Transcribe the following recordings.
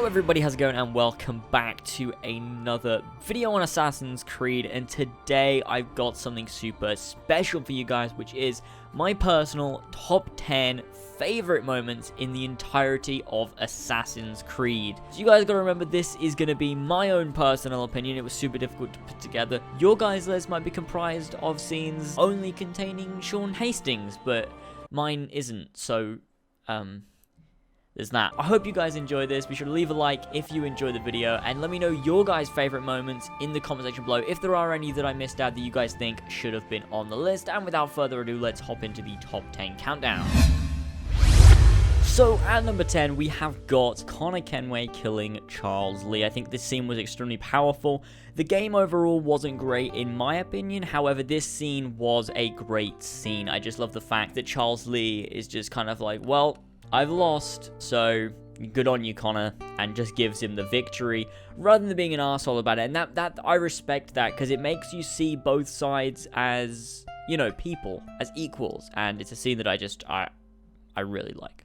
Hello everybody, how's it going, and welcome back to another video on Assassin's Creed. And today I've got something super special for you guys, which is my personal top 10 favorite moments in the entirety of Assassin's Creed. So you guys gotta remember, this is gonna be my own personal opinion. It was super difficult to put together. Your guys' list might be comprised of scenes only containing Sean Hastings, but mine isn't, so there's that. I hope you guys enjoy this. Be sure to leave a like if you enjoy the video, and let me know your guys' favorite moments in the comment section below, if there are any that I missed out that you guys think should have been on the list. And without further ado, let's hop into the top 10 countdown. So, at number 10, we have got Connor Kenway killing Charles Lee. I think this scene was extremely powerful. The game overall wasn't great in my opinion, however, this scene was a great scene. I just love the fact that Charles Lee is just kind of like, well, I've lost, so good on you, Connor, and just gives him the victory, rather than being an arsehole about it. And that I respect that, because it makes you see both sides as, you know, people, as equals, and it's a scene that I really like.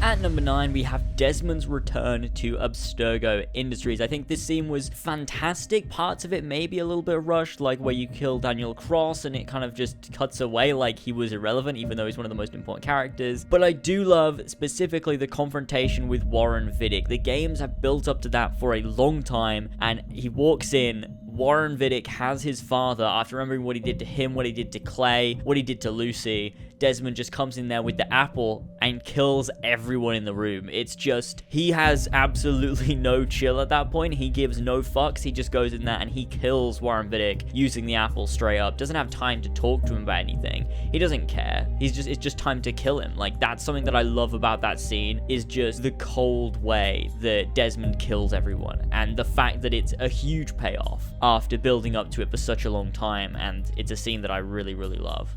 At number 9, we have Desmond's return to ABSTERGO Industries. I think this scene was fantastic. Parts of it may be a little bit rushed, like where you kill Daniel Cross and it kind of just cuts away like he was irrelevant, even though he's one of the most important characters. But I do love specifically the confrontation with Warren Vidic. The games have built up to that for a long time, and he walks in. Warren Vidic has his father, after remembering what he did to him, what he did to Clay, what he did to Lucy. Desmond just comes in there with the apple and kills everyone in the room. It's just, he has absolutely no chill at that point. He gives no fucks. He just goes in there and he kills Warren Vidic using the apple straight up. Doesn't have time to talk to him about anything. He doesn't care. It's just time to kill him. Like, that's something that I love about that scene, is just the cold way that Desmond kills everyone, and the fact that it's a huge payoff after building up to it for such a long time, and it's a scene that I really, really love.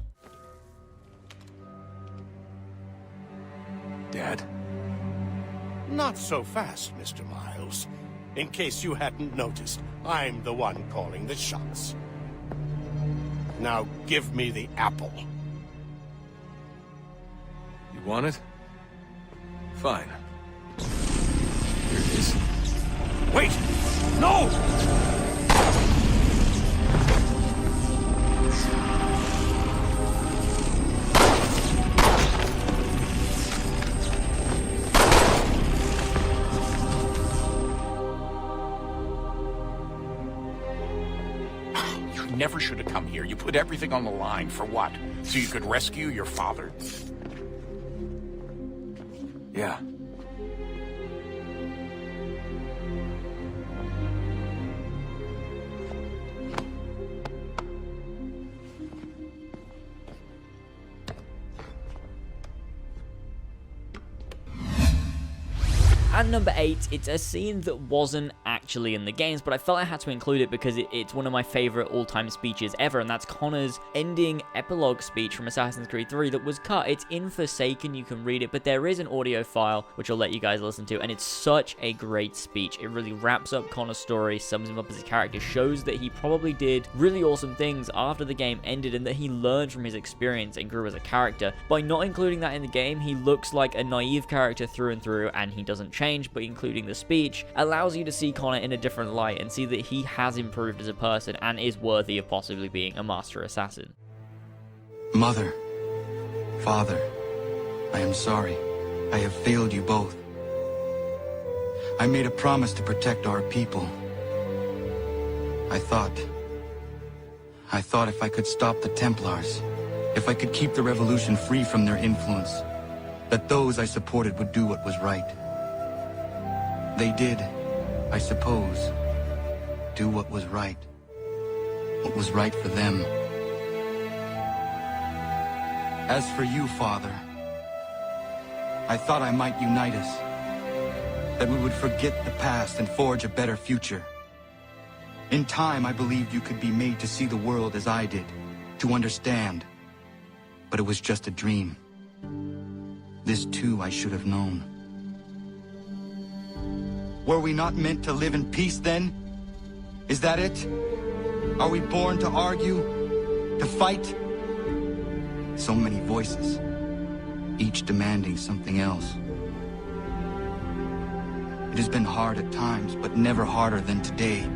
Dad? Not so fast, Mr. Miles. In case you hadn't noticed, I'm the one calling the shots. Now give me the apple. You want it? Fine. Here it is. Wait! No! You never should have come here. You put everything on the line. For what? So you could rescue your father? Yeah. At number 8, it's a scene that wasn't actually in the games, but I felt I had to include it because it's one of my favorite all-time speeches ever, and that's Connor's ending epilogue speech from Assassin's Creed 3 that was cut. It's in Forsaken, you can read it, but there is an audio file which I'll let you guys listen to, and it's such a great speech. It really wraps up Connor's story, sums him up as a character, shows that he probably did really awesome things after the game ended, and that he learned from his experience and grew as a character. By not including that in the game, he looks like a naive character through and through, and he doesn't change, but including the speech allows you to see Connor in a different light and see that he has improved as a person and is worthy of possibly being a master assassin. Mother, Father, I am sorry. I have failed you both. I made a promise to protect our people. I thought if I could stop the Templars, if I could keep the revolution free from their influence, that those I supported would do what was right. They did, I suppose, do what was right for them. As for you, Father, I thought I might unite us, that we would forget the past and forge a better future. In time, I believed you could be made to see the world as I did, to understand, but it was just a dream. This too I should have known. Were we not meant to live in peace then? Is that it? Are we born to argue? To fight? So many voices, each demanding something else. It has been hard at times, but never harder than today.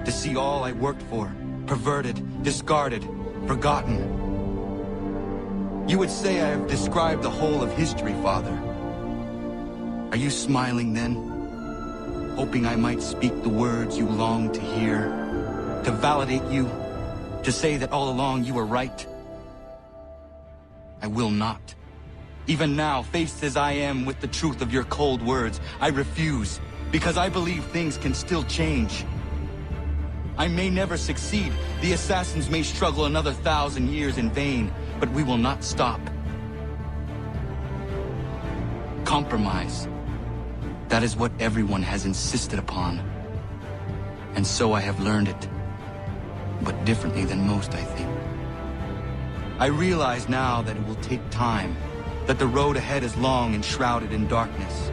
To see all I worked for, perverted, discarded, forgotten. You would say I have described the whole of history, Father. Are you smiling then? Hoping I might speak the words you long to hear, to validate you, to say that all along you were right? I will not. Even now, faced as I am with the truth of your cold words, I refuse, because I believe things can still change. I may never succeed, the assassins may struggle another 1,000 years in vain, but we will not stop. Compromise. That is what everyone has insisted upon. And so I have learned it. But differently than most, I think. I realize now that it will take time, that the road ahead is long and shrouded in darkness.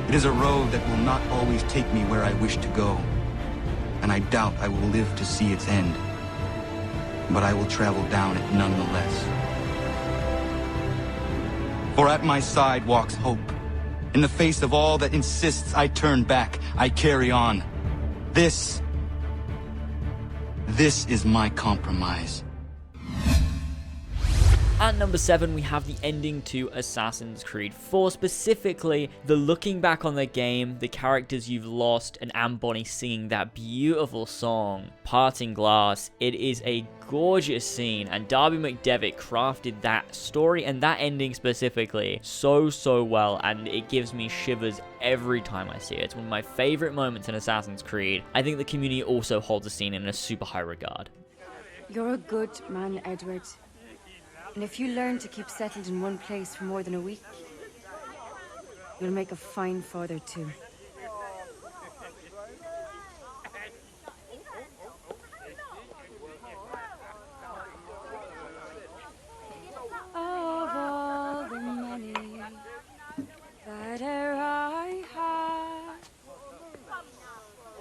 It is a road that will not always take me where I wish to go. And I doubt I will live to see its end. But I will travel down it nonetheless. For at my side walks hope. In the face of all that insists I turn back, I carry on. This is my compromise. At number 7, we have the ending to Assassin's Creed 4, specifically the looking back on the game, the characters you've lost, and Anne Bonny singing that beautiful song, Parting Glass. It is a gorgeous scene, and Darby McDevitt crafted that story and that ending specifically so well, and it gives me shivers every time I see it. It's one of my favorite moments in Assassin's Creed. I think the community also holds the scene in a super high regard. You're a good man, Edward. And if you learn to keep settled in one place for more than a week, you'll make a fine father too. Of all the money that e'er I had,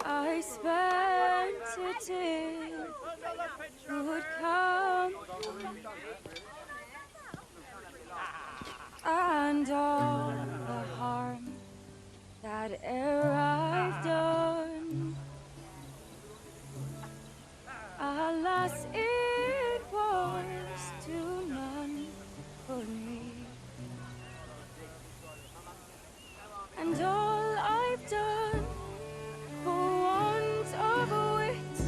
I spent it in good company. And all the harm that e'er I've done, alas, it was to none but me. And all I've done for want of wit,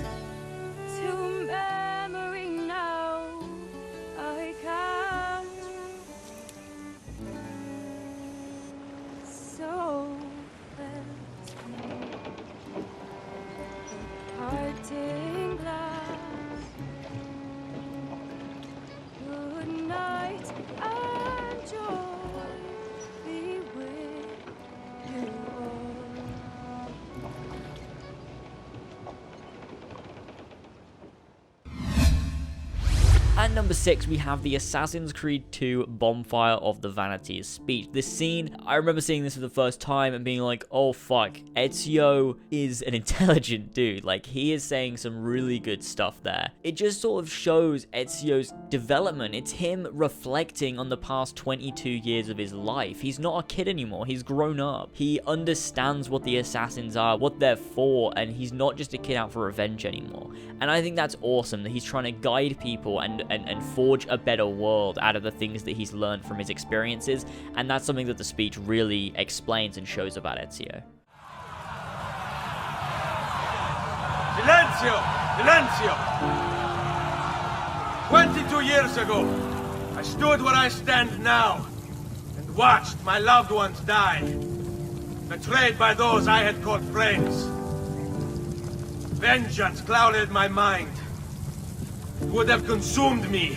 to memory now I can't. So let me number 6, we have the Assassin's Creed 2 Bonfire of the Vanities speech. This scene, I remember seeing this for the first time and being like, oh fuck, Ezio is an intelligent dude. Like, he is saying some really good stuff there. It just sort of shows Ezio's development. It's him reflecting on the past 22 years of his life. He's not a kid anymore. He's grown up. He understands what the assassins are, what they're for, and he's not just a kid out for revenge anymore. And I think that's awesome that he's trying to guide people and forge a better world out of the things that he's learned from his experiences, and that's something that the speech really explains and shows about Ezio. Silenzio! Silenzio! 22 years ago, I stood where I stand now, and watched my loved ones die, betrayed by those I had called friends. Vengeance clouded my mind. It would have consumed me,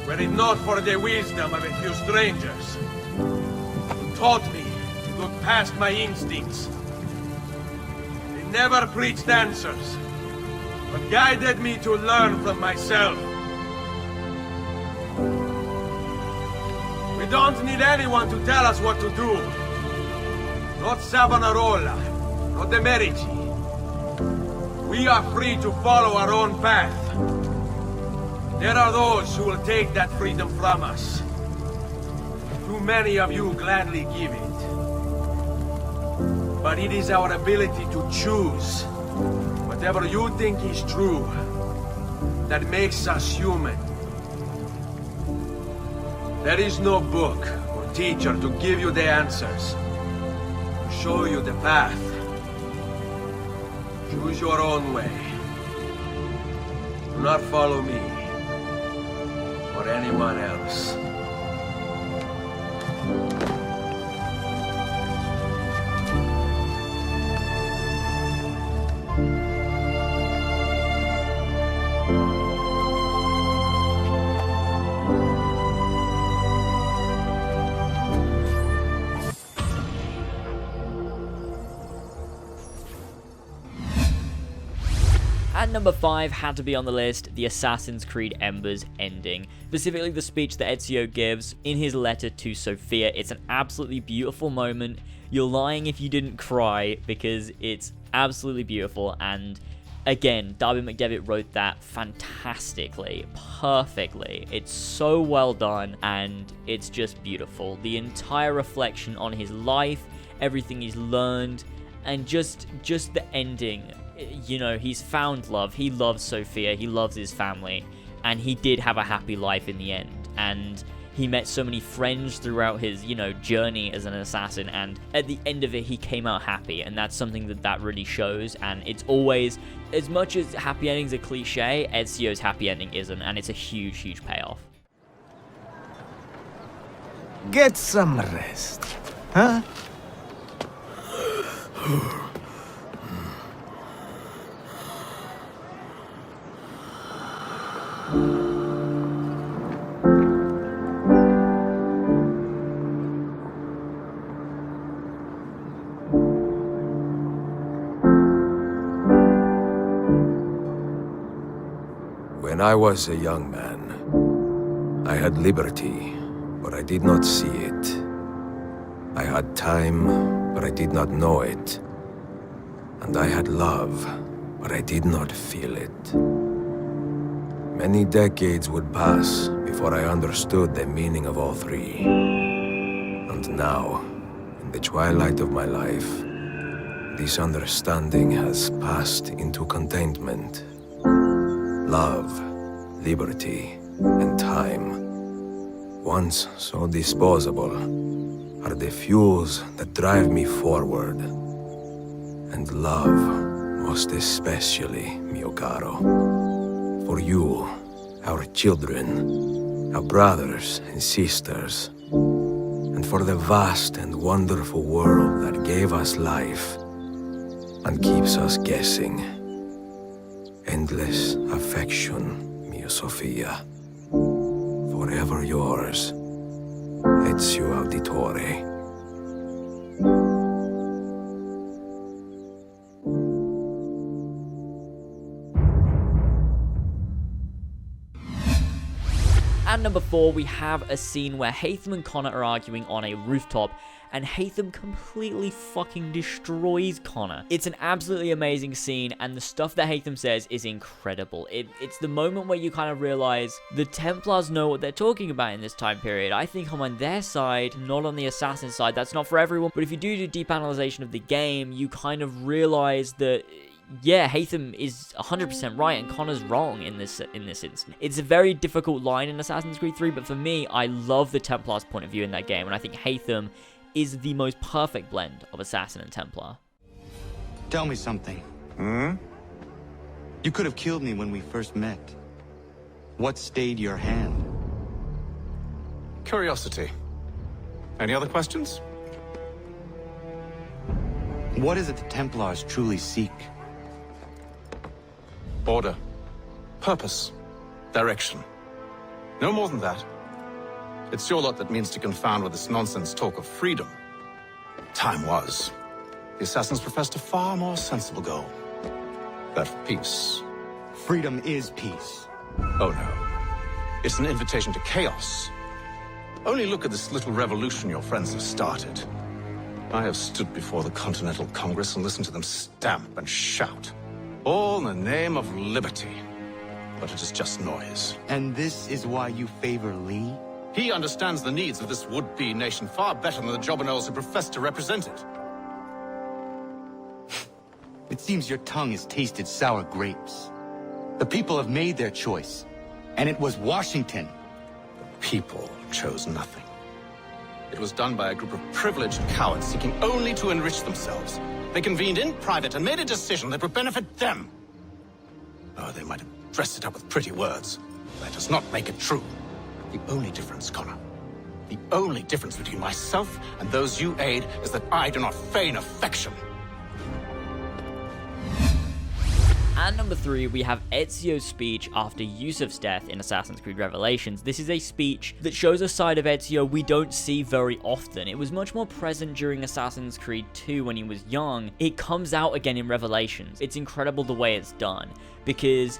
were it not for the wisdom of a few strangers who taught me to look past my instincts. They never preached answers, but guided me to learn from myself. We don't need anyone to tell us what to do. Not Savonarola, not the Medici. We are free to follow our own path. There are those who will take that freedom from us. Too many of you gladly give it. But it is our ability to choose whatever you think is true that makes us human. There is no book or teacher to give you the answers, to show you the path. Choose your own way. Do not follow me or anyone else. At number 5 had to be on the list, the Assassin's Creed Embers ending. Specifically the speech that Ezio gives in his letter to Sophia. It's an absolutely beautiful moment. You're lying if you didn't cry, because it's absolutely beautiful. And again, Darby McDevitt wrote that fantastically, perfectly. It's so well done, and it's just beautiful. The entire reflection on his life, everything he's learned, and just the ending. You know, he's found love. He loves Sophia. He loves his family. And he did have a happy life in the end. And he met so many friends throughout his, you know, journey as an assassin. And at the end of it, he came out happy. And that's something that really shows. And it's always, as much as happy endings are cliche, Ezio's happy ending isn't. And it's a huge, huge payoff. Get some rest, huh? When I was a young man, I had liberty, but I did not see it. I had time, but I did not know it. And I had love, but I did not feel it. Many decades would pass before I understood the meaning of all three. And now, in the twilight of my life, this understanding has passed into contentment. Love, liberty, and time, once so disposable, are the fuels that drive me forward. And love, most especially, mio caro. For you, our children, our brothers and sisters, and for the vast and wonderful world that gave us life and keeps us guessing. Endless affection, mia Sofia. Forever yours, Ezio Auditore. At number 4, we have a scene where Haytham and Connor are arguing on a rooftop, and Haytham completely fucking destroys Connor. It's an absolutely amazing scene, and the stuff that Haytham says is incredible. It's the moment where you kind of realize the Templars know what they're talking about in this time period. I think I'm on their side, not on the assassin side. That's not for everyone, but if you do deep analyzation of the game, you kind of realize that yeah, Haytham is 100% right and Connor's wrong in this instance. It's a very difficult line in Assassin's Creed 3, but for me, I love the Templars' point of view in that game, and I think Haytham is the most perfect blend of Assassin and Templar. Tell me something. You could have killed me when we first met. What stayed your hand? Curiosity. Any other questions? What is it the Templars truly seek? Order. Purpose. Direction. No more than that. It's your lot that means to confound with this nonsense talk of freedom. Time was. The assassins professed a far more sensible goal. That of peace. Freedom is peace. Oh no. It's an invitation to chaos. Only look at this little revolution your friends have started. I have stood before the Continental Congress and listened to them stamp and shout. All in the name of liberty. But it is just noise. And this is why you favor Lee? He understands the needs of this would-be nation far better than the jobberknolls who profess to represent it. It seems your tongue has tasted sour grapes. The people have made their choice, and it was Washington. The people chose nothing. It was done by a group of privileged cowards seeking only to enrich themselves. They convened in private and made a decision that would benefit them. Oh, they might have dressed it up with pretty words. That does not make it true. The only difference, Connor, the only difference between myself and those you aid is that I do not feign affection. At number 3, we have Ezio's speech after Yusuf's death in Assassin's Creed Revelations. This is a speech that shows a side of Ezio we don't see very often. It was much more present during Assassin's Creed 2 when he was young. It comes out again in Revelations. It's incredible the way it's done, because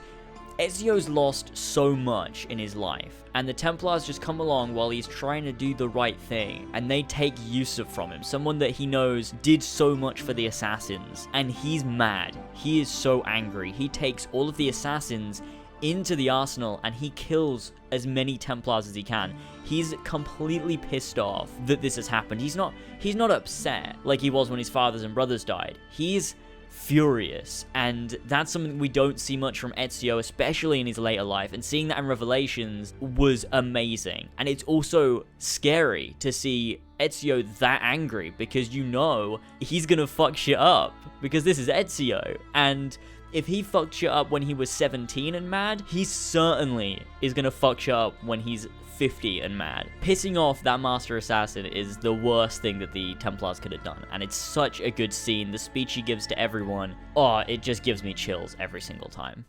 Ezio's lost so much in his life, and the Templars just come along while he's trying to do the right thing, and they take Yusuf from him, someone that he knows did so much for the assassins, and he's mad. He is so angry. He takes all of the assassins into the arsenal, and he kills as many Templars as he can. He's completely pissed off that this has happened. He's not upset like he was when his fathers and brothers died. He's furious, and that's something we don't see much from Ezio, especially in his later life, and seeing that in Revelations was amazing. And it's also scary to see Ezio that angry, because you know he's gonna fuck shit up, because this is Ezio, and if he fucked shit up when he was 17 and mad, he certainly is gonna fuck shit up when he's 50 and mad. Pissing off that Master Assassin is the worst thing that the Templars could have done, and it's such a good scene. The speech he gives to everyone, oh, it just gives me chills every single time.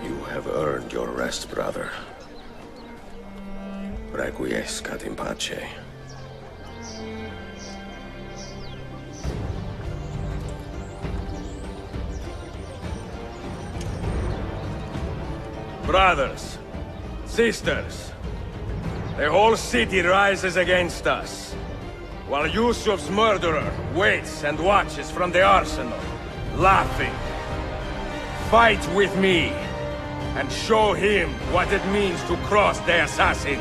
You have earned your rest, brother. Requiescat in pace. Brothers, sisters, the whole city rises against us, while YUSUF'S murderer waits and watches from the arsenal, laughing. Fight with me, and show him what it means to cross the assassins.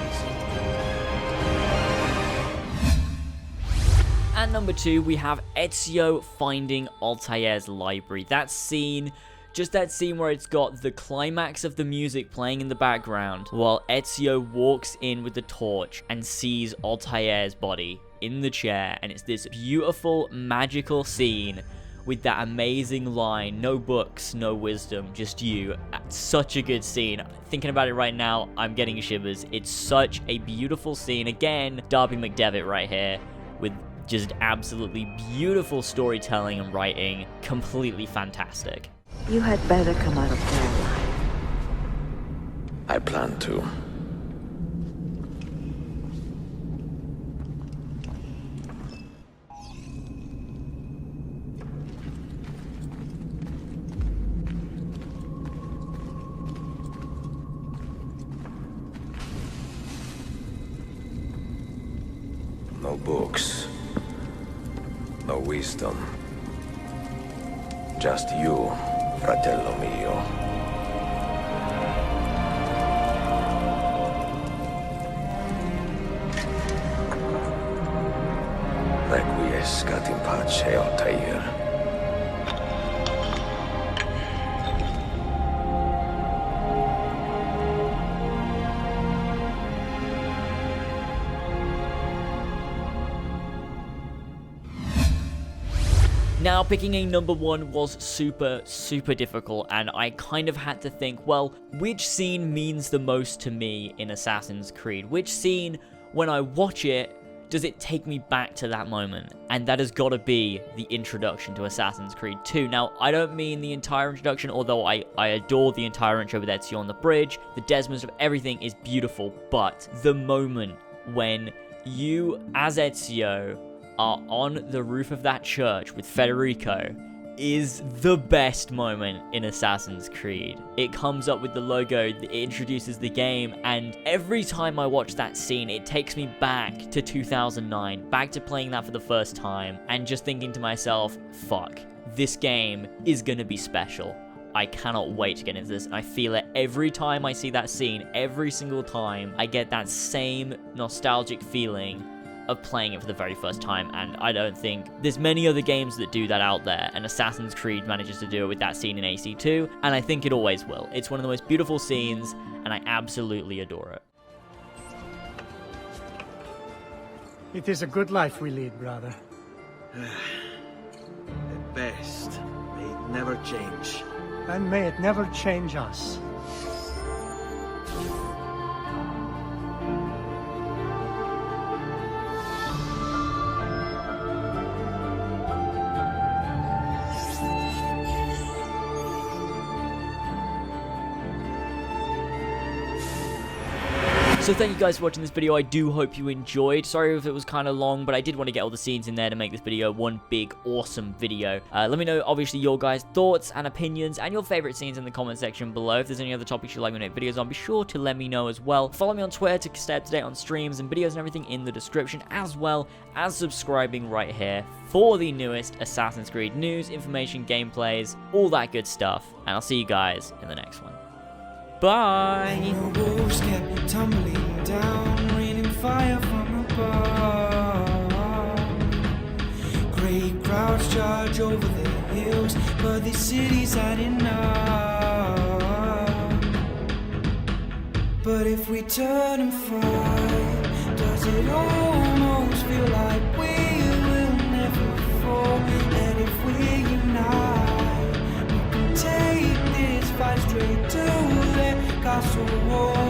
At number 2, we have Ezio finding Altair's library. That scene, just that scene where it's got the climax of the music playing in the background, while Ezio walks in with the torch and sees Altair's body in the chair, and it's this beautiful, magical scene with that amazing line, no books, no wisdom, just you. Such a good scene. Thinking about it right now, I'm getting shivers. It's such a beautiful scene. Again, Darby McDevitt right here, with just absolutely beautiful storytelling and writing. Completely fantastic. You had better come out of there alive. I plan to. No books. No wisdom. Just you, fratello mio. Requiescat in pace, Altair. Now, picking a number 1 was super difficult, and I kind of had to think, well, which scene means the most to me in Assassin's Creed? Which scene, when I watch it, does it take me back to that moment? And that has got to be the introduction to Assassin's Creed 2. Now, I don't mean the entire introduction, although I adore the entire intro with Ezio on the bridge. The Desmonds of everything is beautiful, but the moment when you, as Ezio, are on the roof of that church with Federico is the best moment in Assassin's Creed. It comes up with the logo, it introduces the game, and every time I watch that scene, it takes me back to 2009, back to playing that for the first time, and just thinking to myself, fuck, this game is gonna be special. I cannot wait to get into this. I feel it every time I see that scene, every single time. I get that same nostalgic feeling of playing it for the very first time, and I don't think there's many other games that do that out there, and Assassin's Creed manages to do it with that scene in AC2, and I think it always will. It's one of the most beautiful scenes, and I absolutely adore it. It is a good life we lead, brother. At best, may it never change. And may it never change us. So thank you guys for watching this video. I do hope you enjoyed. Sorry if it was kind of long, but I did want to get all the scenes in there to make this video one big, awesome video. Let me know, obviously, your guys' thoughts and opinions and your favorite scenes in the comment section below. If there's any other topics you'd like me to make videos on, be sure to let me know as well. Follow me on Twitter to stay up to date on streams and videos and everything in the description, as well as subscribing right here for the newest Assassin's Creed news, information, gameplays, all that good stuff. And I'll see you guys in the next one. Bye! Wolves kept tumbling down, raining fire from above. Great crowds charge over the hills, but the city's had enough. But if we turn and fight, does it almost feel like we will never fall? And if we unite, we can take this fight straight to the castle wall.